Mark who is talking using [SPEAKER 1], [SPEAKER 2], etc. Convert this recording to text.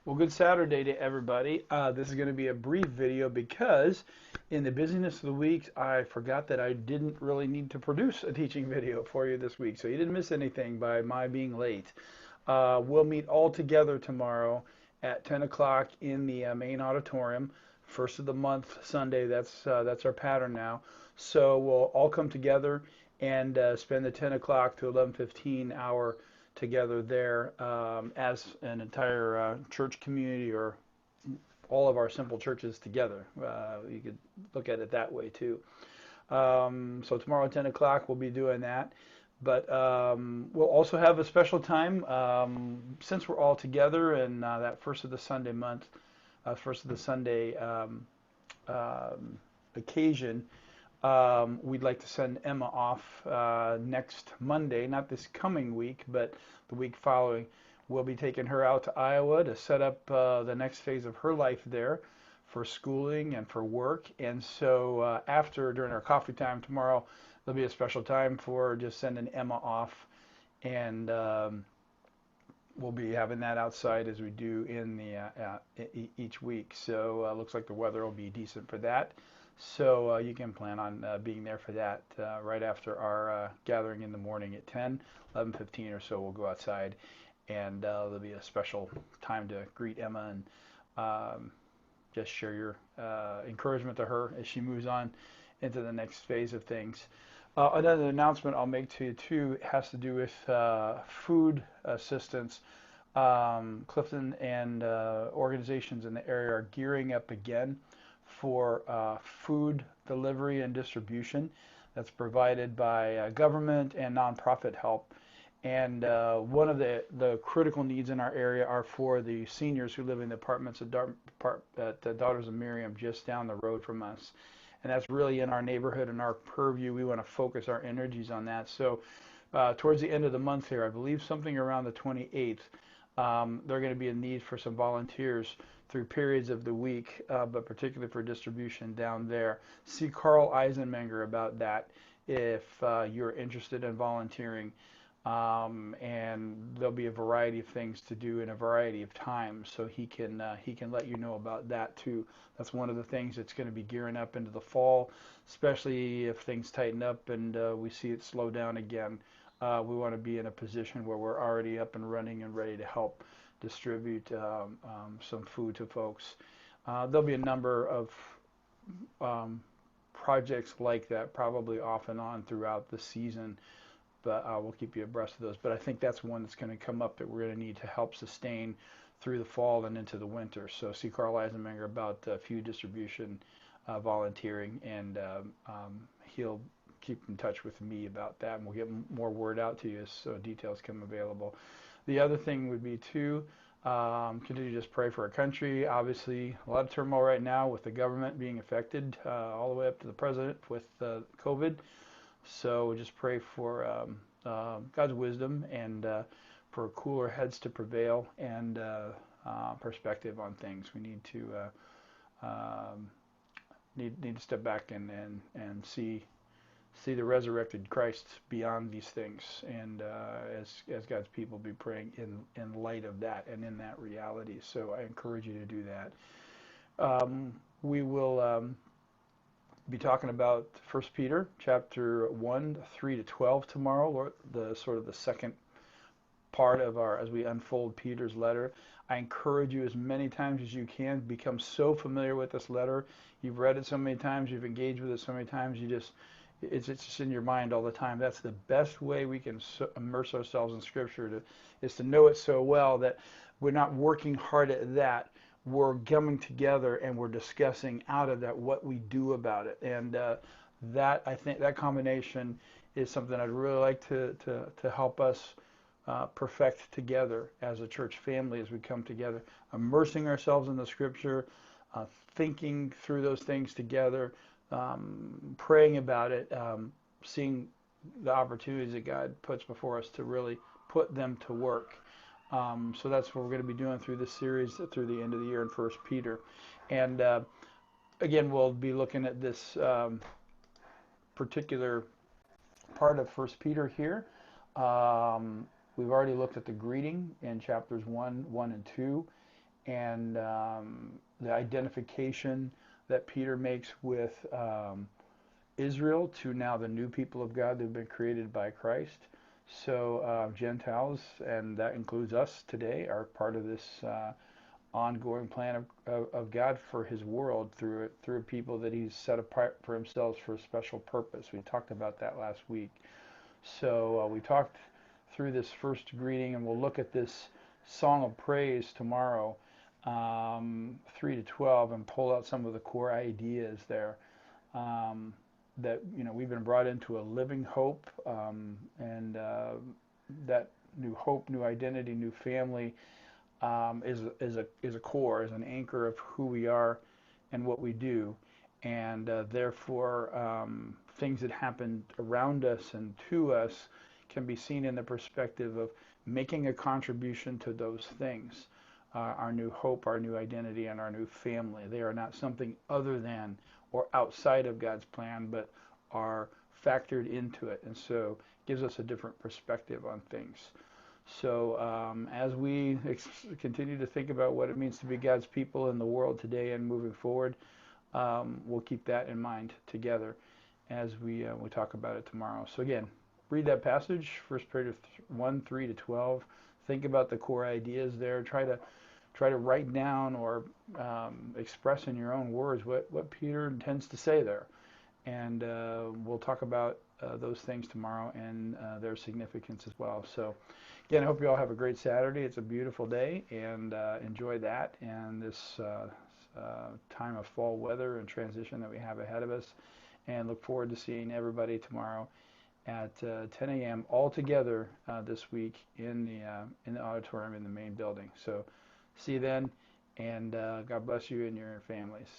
[SPEAKER 1] Well, good Saturday to everybody. This is going to be a brief video because in the busyness of the week, I forgot that I didn't really need to produce a teaching video for you this week. So you didn't miss anything by my being late. We'll meet all together tomorrow at 10 o'clock in the main auditorium. First of the month, Sunday. That's our pattern now. So we'll all come together and spend the 10 o'clock to 11:15 hour together there as an entire church community or all of our simple churches together. You could look at it that way too. So tomorrow at 10 o'clock we'll be doing that. But we'll also have a special time since we're all together and that first of the Sunday month, first of the Sunday occasion. We'd like to send Emma off next Monday, not this coming week, but the week following. We'll be taking her out to Iowa to set up the next phase of her life there for schooling and for work. And so during our coffee time tomorrow, there'll be a special time for just sending Emma off. And we'll be having that outside as we do in each week. So looks like the weather will be decent for that. So you can plan on being there for that right after our gathering in the morning at 10, 11:15 or so. We'll go outside, and there'll be a special time to greet Emma and just share your encouragement to her as she moves on into the next phase of things. Another announcement I'll make to you too has to do with food assistance. Clifton and organizations in the area are gearing up again for food delivery and distribution that's provided by government and nonprofit help. And one of the critical needs in our area are for the seniors who live in the apartments at Daughters of Miriam, just down the road from us. And that's really in our neighborhood and our purview. We want to focus our energies on that. So towards the end of the month here, I believe something around the 28th, they're going to be in need for some volunteers through periods of the week, but particularly for distribution down there. See Carl Eisenmenger about that if you're interested in volunteering. And there'll be a variety of things to do in a variety of times, so he can let you know about that too. That's one of the things that's going to be gearing up into the fall, especially if things tighten up and we see it slow down again. We want to be in a position where we're already up and running and ready to help distribute some food to folks. There'll be a number of projects like that, probably off and on throughout the season, but we'll keep you abreast of those. But I think that's one that's going to come up that we're going to need to help sustain through the fall and into the winter. So see Carl Eisenmenger about food distribution, volunteering, and he'll keep in touch with me about that, and we'll get more word out to you so details come available. The other thing would be to continue to just pray for our country. Obviously, a lot of turmoil right now with the government being affected all the way up to the president with COVID. So just pray for God's wisdom and for cooler heads to prevail and perspective on things. We need to need to step back and see the resurrected Christ beyond these things, and as God's people be praying in light of that and in that reality. So I encourage you to do that. We will be talking about 1 Peter chapter 1, 3 to 12 tomorrow, or the sort of the second part of as we unfold Peter's letter. I encourage you as many times as you can, become so familiar with this letter. You've read it so many times, you've engaged with it so many times, it's just in your mind all the time. That's the best way we can immerse ourselves in Scripture, is to know it so well that we're not working hard at that. We're coming together and we're discussing out of that what we do about it. And that, I think, that combination is something I'd really like to help us perfect together as a church family as we come together, immersing ourselves in the Scripture, thinking through those things together, praying about it, seeing the opportunities that God puts before us to really put them to work. So that's what we're going to be doing through this series through the end of the year in 1 Peter. And again, we'll be looking at this particular part of 1 Peter here. We've already looked at the greeting in chapters 1 and 2. and the identification that Peter makes with Israel to now the new people of God that have been created by Christ. So Gentiles, and that includes us today, are part of this ongoing plan of God for His world through people that He's set apart for Himself for a special purpose. We talked about that last week. So we talked through this first greeting, and we'll look at this song of praise tomorrow, 3 to 12, and pull out some of the core ideas there. Um, that we've been brought into a living hope, and that new hope, new identity, new family is a core, is an anchor of who we are and what we do, and therefore things that happen around us and to us can be seen in the perspective of making a contribution to those things. Our new hope, our new identity, and our new family. They are not something other than or outside of God's plan, but are factored into it, and so it gives us a different perspective on things. So as we continue to think about what it means to be God's people in the world today and moving forward, we'll keep that in mind together as we talk about it tomorrow. So again, read that passage, First Peter 1, 3 to 12. Think about the core ideas there. Try to write down or express in your own words what Peter intends to say there. And we'll talk about those things tomorrow and their significance as well. So again, I hope you all have a great Saturday. It's a beautiful day, and enjoy that and this time of fall weather and transition that we have ahead of us. And look forward to seeing everybody tomorrow at 10 a.m. all together this week in the auditorium in the main building. So see you then, and God bless you and your families.